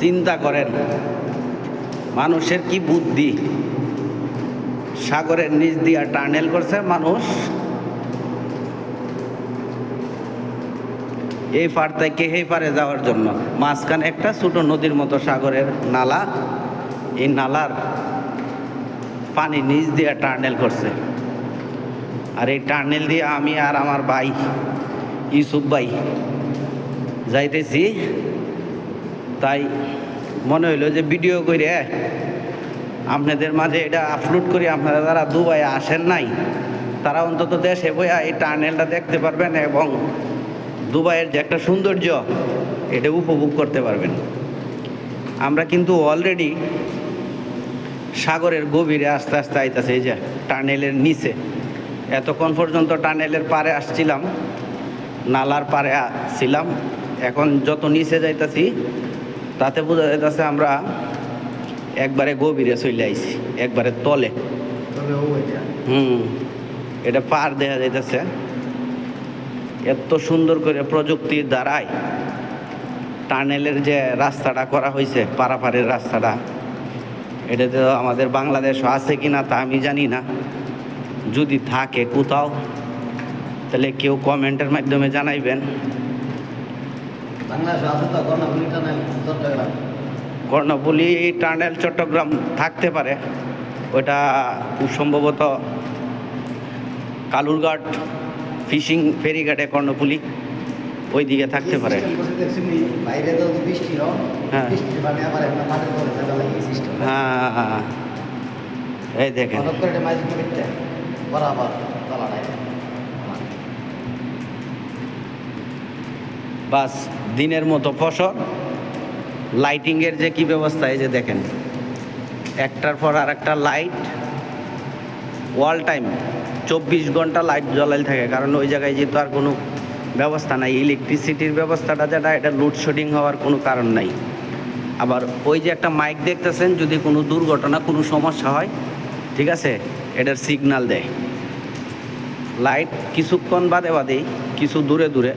চিন্তা করেন মানুষের কি বুদ্ধি, সাগরের নিচ দিয়া টানেল করছে মানুষ এই পার থেকে এই পারে যাওয়ার জন্য। মাঝখানে একটা ছোট নদীর মতো সাগরের নালা, এই নালার পানি নিচ দিয়ে টার্নেল করছে। আর এই টার্নেল দিয়ে আমি আর আমার ভাই ইউসুফ ভাই যাইতেছি, তাই মনে হইলো যে ভিডিও করে আপনাদের মাঝে এটা আপলোড করি। আপনারা যারা দুবাই আসেন নাই তারা অন্তত দেশে বইয়া এই টার্নেলটা দেখতে পারবেন এবং দুবাইয়ের যে একটা সৌন্দর্য এটা উপভোগ করতে পারবেন। আমরা কিন্তু অলরেডি সাগরের গভীরে আস্তে আস্তে আইতাছে। এই যে টানেলের নিচে, এতক্ষণ পর্যন্ত টানেলের পারে আসছিলাম, নালার পারে ছিলাম, এখন যত নিচে যাইতাছি তাতে বোঝা যাইতেছে আমরা একবারে গভীরে চলে আইছি, একবারে তলে। এটা পার দেখা যাইতেছে। এত সুন্দর করে প্রযুক্তির দ্বারাই টানেলের যে রাস্তাটা করা হয়েছে, পারাপারের রাস্তাটা, এটা তো আমাদের বাংলাদেশও আছে কিনা তা আমি জানি না। যদি থাকে কোথাও তাহলে কেউ কমেন্টের মাধ্যমে জানাইবেন। কর্ণফুলী টানেল চট্টগ্রাম থাকতে পারে, ওটা খুব সম্ভবত কালুরঘাট ফিশিং ফেরিঘাটে কর্ণফুলী ওই দিকে থাকতে পারে। হ্যাঁ, এই দেখেন বাস দিনের মতো ফসল। লাইটিংয়ের যে কি ব্যবস্থা, এই যে দেখেন একটার পর আর একটা লাইট, অল টাইম 24 ঘন্টা লাইট জ্বলাই থাকে। কারণ ওই জায়গায় যেহেতু আর কোনো ব্যবস্থা নাই, ইলেকট্রিসিটির ব্যবস্থাটা যেটা, এটা লোডশেডিং হওয়ার কোনো কারণ নাই। আবার ওই যে একটা মাইক দেখতেছেন, যদি কোনো দুর্ঘটনা কোনো সমস্যা হয়, ঠিক আছে, এটার সিগন্যাল দেয়। লাইট কিছুক্ষণ বাদে বাদেই কিছু দূরে দূরে